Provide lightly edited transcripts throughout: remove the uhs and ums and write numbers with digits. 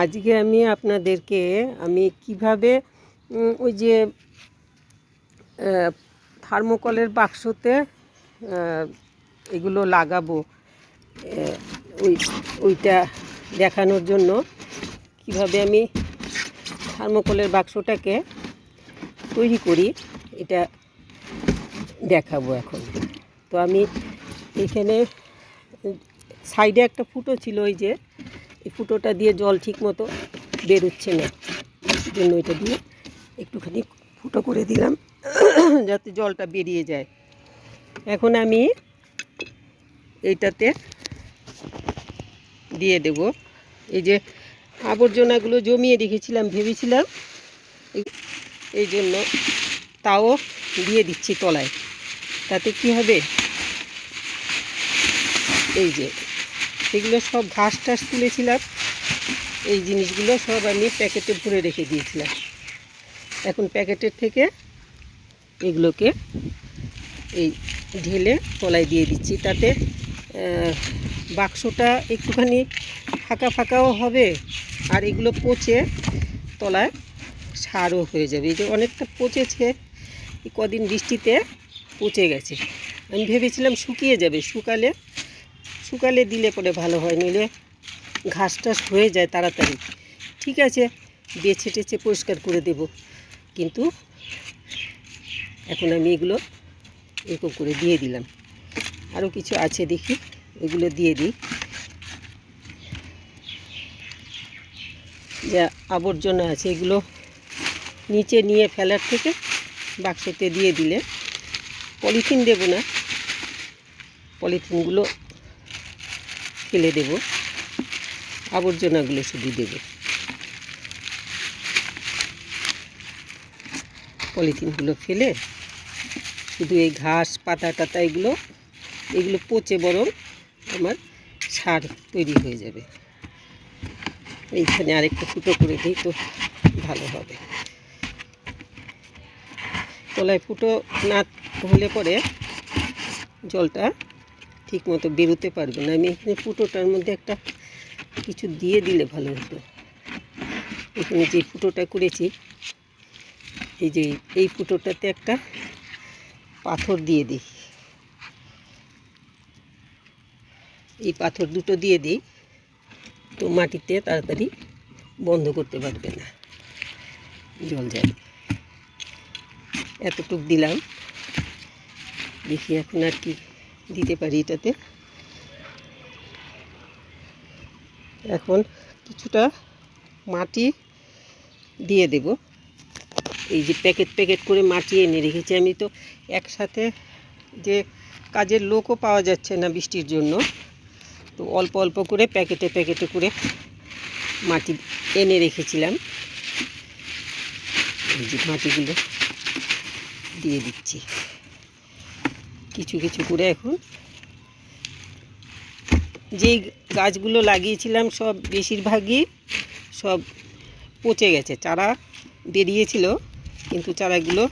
আজকে আমি আপনাদেরকে কিভাবে ওই যে থার্মোকলের বাক্সতে এগুলো লাগাবো ওইটা দেখানোর জন্য কিভাবে আমি থার্মোকলের বাক্সটাকে তৈরি করি এটা দেখাবো এখন। তো আমি এখানে সাইডে একটা ফুটো ছিল, ওই যে এই ফুটোটা দিয়ে জল ঠিক মতো বেরোচ্ছে না, জন্য এটা দিয়ে একটুখানি ফুটো করে দিলাম যাতে জলটা বেরিয়ে যায়। এখন আমি এইটাতে দিয়ে দেব এই যে আবর্জনাগুলো জমিয়ে রেখেছিলাম, ভেবেছিলাম এই জন্য, তাও দিয়ে দিচ্ছি তলায়। তাতে কি হবে, এই যে এগুলো সব ঘাস টাস তুলেছিলাম, এই জিনিসগুলো সব আমি প্যাকেটে ভরে রেখে দিয়েছিলাম। এখন প্যাকেটের থেকে এগুলোকে এই ঢেলে তলায় দিয়ে দিচ্ছি, তাতে বাক্সটা একটুখানি ফাঁকা ফাঁকাও হবে আর এগুলো পচে তলায় সারও হয়ে যাবে। এই যে অনেকটা পচেছে, কদিন বৃষ্টিতে পচে গেছে। আমি ভেবেছিলাম শুকিয়ে যাবে, শুকালে দিলে পরে ভালো হয়, নইলে ঘাস টাস হয়ে যায় তাড়াতাড়ি। ঠিক আছে, বেছে টেছে পরিষ্কার করে দেব, কিন্তু এখন আমি এগুলো এরকম করে দিয়ে দিলাম। আরও কিছু আছে দেখি, এগুলো দিয়ে দিই। যা আবর্জনা আছে এগুলো নিচে নিয়ে ফেলার থেকে বাক্সতে দিয়ে দিলে, পলিথিন দেব না, পলিথিনগুলো ফেলে দেব, আবর্জনাগুলো শুধু দেব। পলিথিনগুলো ফেলে শুধু এই ঘাস পাতা টাতা এগুলো পচে বরং আমার সার তৈরি হয়ে যাবে। এইখানে আরেকটা ফুটো করে দিই তো ভালো হবে। তলায় ফুটো না হলে পরে জলটা ঠিক মতো বেরোতে পারবে না। আমি এখানে ফুটোটার মধ্যে একটা কিছু দিয়ে দিলে ভালো হতো। এখানে যে ফুটোটা করেছি, এই যে এই ফুটোটাতে একটা পাথর দিয়ে দিই, এই পাথর দুটো দিয়ে দিই, তো মাটিতে তাড়াতাড়ি বন্ধ করতে পারবে না, জল যাবে। এতটুক দিলাম, দেখি এখন আর কি দিতে পারি এটাতে। এখন কিছুটা মাটি দিয়ে দেব। এই যে প্যাকেট করে মাটি এনে রেখেছি আমি, তো একসাথে যে কাজের লোকও পাওয়া যাচ্ছে না বৃষ্টির জন্য, তো অল্প অল্প করে প্যাকেটে করে মাটি এনে রেখেছিলাম। এই যে মাটিগুলো দিয়ে দিচ্ছি কিছু কিছু করে। এখন যেই গাছগুলো লাগিয়েছিলাম সব বেশিরভাগই সব পচে গেছে, চারা বেরিয়েছিল কিন্তু চারাগুলো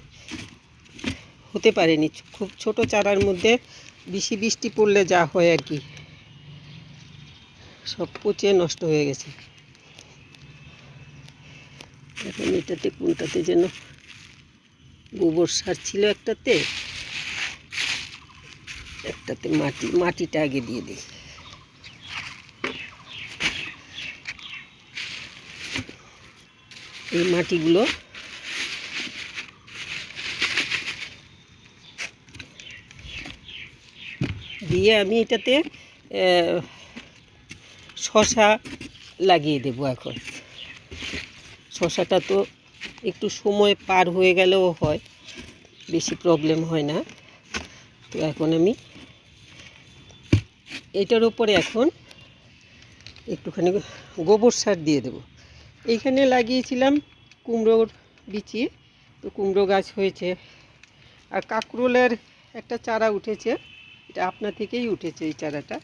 হতে পারেনি। খুব ছোট চারার মধ্যে বেশি বৃষ্টি পড়লে যা হয় আর কি, সব পচে নষ্ট হয়ে গেছে। এখন এটাতে কোনটাতে যেন গোবর সার ছিল, একটাতে মাটিটা আগে দিয়ে দিই। এই মাটিগুলো দিয়ে আমি এটাতে শশা লাগিয়ে দেব। এখন শশাটা তো একটু সময় পার হয়ে গেলেও হয়, বেশি প্রবলেম হয় না। তো এখন আমি এটার উপরে এখন একটুখানি গোবর সার দিয়ে দেব। এইখানে লাগিয়েছিলাম কুমড়োর বিচি, তো কুমড়ো গাছ হয়েছে। আর কাঁকরোলের একটা চারা উঠেছে, এটা আপনা থেকেই উঠেছে। এই চারাটা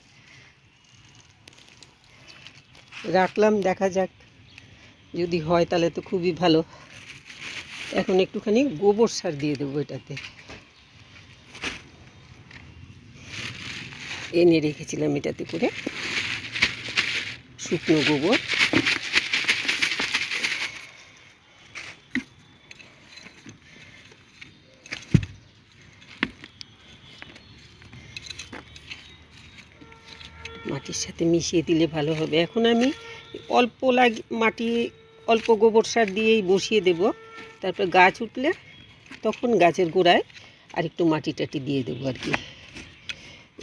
রাখলাম, দেখা যাক, যদি হয় তাহলে তো খুবই ভালো। এখন একটুখানি গোবর সার দিয়ে দেবো এটাতে। এনে রেখেছিলাম এটাতে করে শুকনো গোবর, সাথে মিশিয়ে দিলে ভালো হবে। এখন আমি অল্প মাটি, অল্প গোবর সার দিয়েই বসিয়ে দেব। তারপর গাছ উঠলে তখন গাছের গোড়ায় আর একটু মাটি টাটি দিয়ে দেবো আর কি।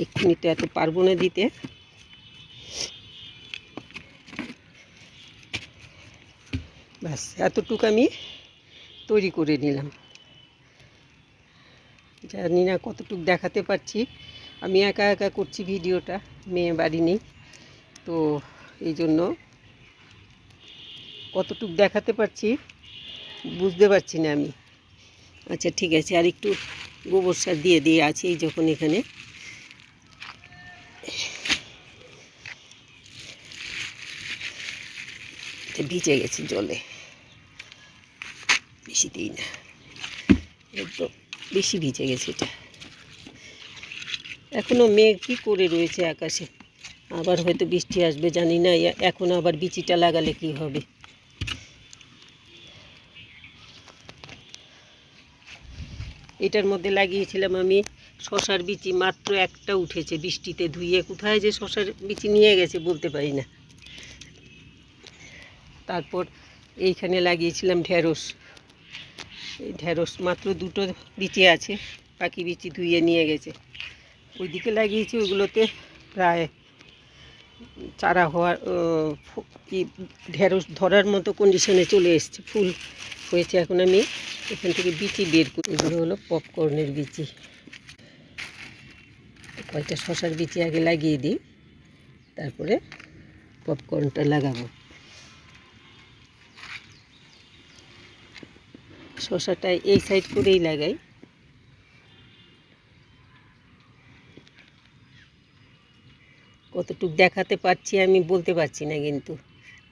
এক্ষুনি তো এত পারবো না দিতে। ব্যাস এতটুকু আমি তৈরি করে নিলাম। জানি না কতটুকু দেখাতে পারছি, আমি একা একা করছি ভিডিওটা, মেয়ে বাড়ি নেই তো এই জন্য কতটুকু দেখাতে পারছি বুঝতে পারছি না আমি। আচ্ছা ঠিক আছে, আর একটু গোবর সার দিয়ে দিয়ে আছে এই যখন এখানে ভিজে গেছে জলে, বেশি দিই না, একদম বেশি ভিজে গেছে এটা। এখনও মেঘ কী করে রয়েছে আকাশে, আবার হয়তো বৃষ্টি আসবে জানি না। এখন আবার বিচিটা লাগালে কি হবে। এটার মধ্যে লাগিয়েছিলাম আমি শশার বিচি, মাত্র একটা উঠেছে বৃষ্টিতে ধুয়ে। কোথায় যে শশার বিচি নিয়ে গেছে বলতে পারি না। তারপর এইখানে লাগিয়েছিলাম ঢেঁড়স, এই ঢেঁড়স মাত্র দুটো বিচি আছে, বাকি বিচি ধুয়ে নিয়ে গেছে। ওইদিকে লাগিয়েছি, ওইগুলোতে প্রায় চারা হওয়ার কি ঢেঁড়স ধরার মতো কন্ডিশনে চলে এসছে, ফুল হয়েছে। এখন আমি এখান থেকে বিচি বের করি। এগুলো হলো পপকর্নের বিচি। কয়েকটা শশার বিচি আগে লাগিয়ে দিই, তারপরে পপকর্নটা লাগাবো। শশাটা এই সাইড করেই লাগাই। কতটুকু দেখাতে পারছি আমি বলতে পারছি না, কিন্তু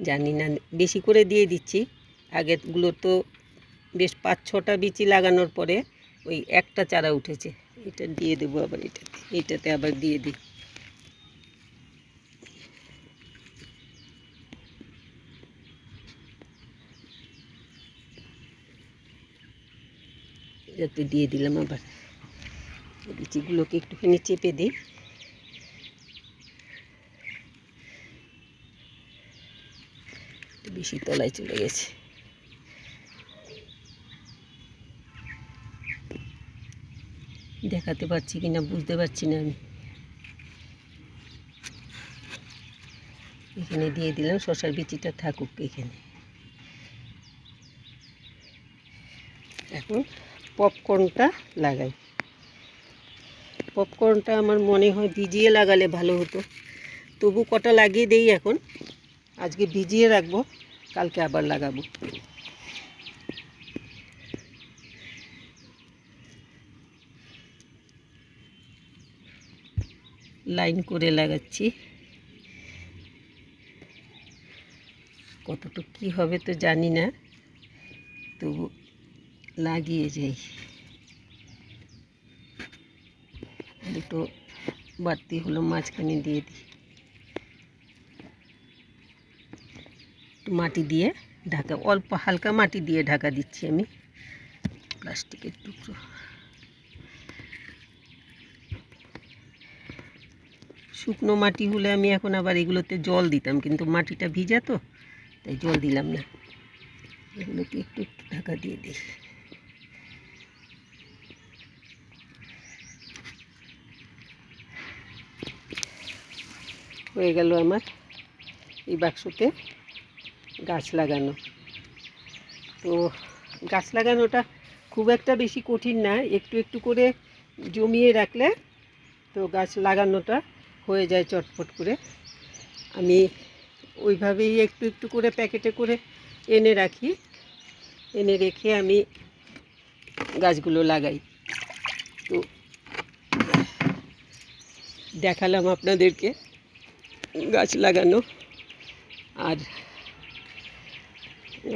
জানি না, বেশি করে দিয়ে দিচ্ছি। আগেরগুলো তো বেশ 5-6টা বিচি লাগানোর পরে ওই একটা চারা উঠেছে। এটা দিয়ে দেবো আবার এটাতে আবার দিয়ে দিই। এটাতে দিয়ে দিলাম আবার। বিচিগুলোকে একটুখানি চেপে দিই। বেশি তলায় চলে গেছে। দেখাতে পারছি কিনা বুঝতে পারছি না আমি। এখানে দিয়ে দিলাম, শশার বিচিটা থাকুক এখানে। এখন পপকর্নটা লাগাই। পপকর্নটা আমার মনে হয় ভিজিয়ে লাগালে ভালো হতো, তবু কটা লাগিয়ে দেই এখন। আজকে ভিজিয়ে রাখবো, কালকে আবার লাগাবো। লাইন করে লাগাচ্ছি, কতটুকু কী হবে তো জানি না, তবু লাগিয়ে যাই। দুটো বাড়তি হলো, মাঝখানে দিয়ে দিই। মাটি দিয়ে ঢাকা, অল্প হালকা মাটি দিয়ে ঢাকা দিচ্ছি আমি, প্লাস্টিকের টুকরো। শুকনো মাটি হলে আমি এখন আবার এগুলোতে জল দিতাম, কিন্তু মাটিটা ভিজা তো তাই জল দিলাম না। এগুলোকে একটু একটু ঢাকা দিয়ে দিই। হয়ে গেল আমার এই বাক্সতে গাছ লাগানো। তো গাছ লাগানোটা খুব একটা বেশি কঠিন না, একটু একটু করে জমিয়ে রাখলে তো গাছ লাগানোটা হয়ে যায় চটপট করে। আমি ওইভাবেই একটু একটু করে প্যাকেটে করে এনে রাখি, এনে রেখে আমি গাছগুলো লাগাই। তো দেখালাম আপনাদেরকে গাছ লাগানো। আর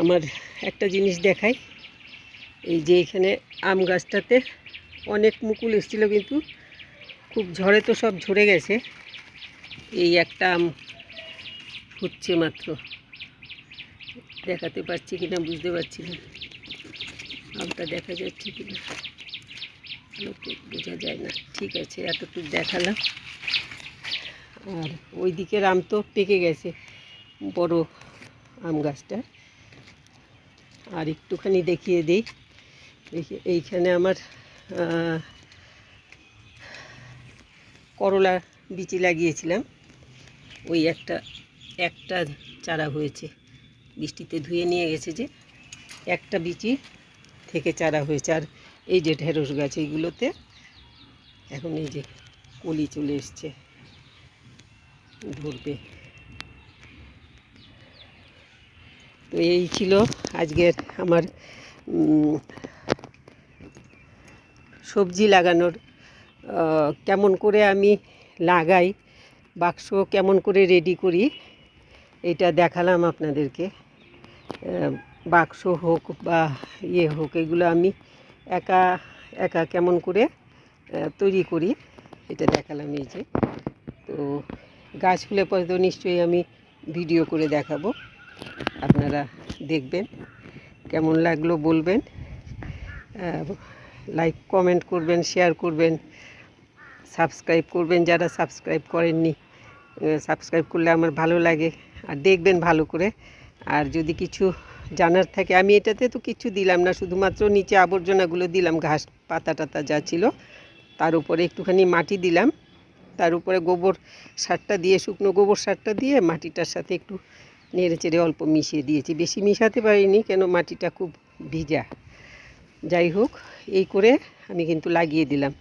আমার একটা জিনিস দেখাই, এই যে এখানে আম গাছটাতে অনেক মুকুল এসেছিল, কিন্তু খুব ঝড়ে তো সব ঝরে গেছে। এই একটা আম হচ্ছে মাত্র, দেখাতে পারছি কিনা বুঝতে পারছি না, আমটা দেখা যাচ্ছে কিনা লোকে বোঝা যায় না। ঠিক আছে, এতটুকু দেখালাম। আর ওই দিকের আম তো পেকে গেছে, বড় আম গাছটা। আর একটুখানি দেখিয়ে দিই, এইখানে আমার করলা বিচি লাগিয়েছিলাম, ওই একটা চারা হয়েছে, বৃষ্টিতে ধুয়ে নিয়ে গেছে যে, একটা বিচি থেকে চারা হয়েছে। আর এই যে ঢেঁড়স গাছ, এইগুলোতে এখন এই যে কলি চলে এসছে, ধরবে। তো এই ছিল আজকের আমার সবজি লাগানোর, কেমন করে আমি লাগাই, বাক্স কেমন করে রেডি করি, এটা দেখালাম আপনাদেরকে। বাক্স হোক বা ইয়ে হোক, এগুলো আমি একা একা কেমন করে তৈরি করি এটা দেখালাম। এই যে, তো গাছ ফুলে পরে তো নিশ্চয়ই আমি ভিডিও করে দেখাবো, আপনারা দেখবেন, কেমন লাগলো বলবেন, লাইক কমেন্ট করবেন, শেয়ার করবেন, সাবস্ক্রাইব করবেন যারা সাবস্ক্রাইব করেননি। সাবস্ক্রাইব করলে আমার ভালো লাগে, আর দেখবেন ভালো করে। আর যদি কিছু জানার থাকে, আমি এটাতে তো কিছু দিলাম না, শুধুমাত্র নিচে আবর্জনাগুলো দিলাম, ঘাস পাতা টাতা যা ছিল, তার উপরে একটুখানি মাটি দিলাম, তার উপরে গোবর সারটা দিয়ে, শুকনো গোবর সারটা দিয়ে মাটিটার সাথে একটু নেড়ে চেড়ে অল্প মিশিয়ে দিয়েছি, বেশি মিশাতে পারিনি কেন মাটিটা খুব ভিজা। যাই হোক, এই করে আমি কিন্তু লাগিয়ে দিলাম।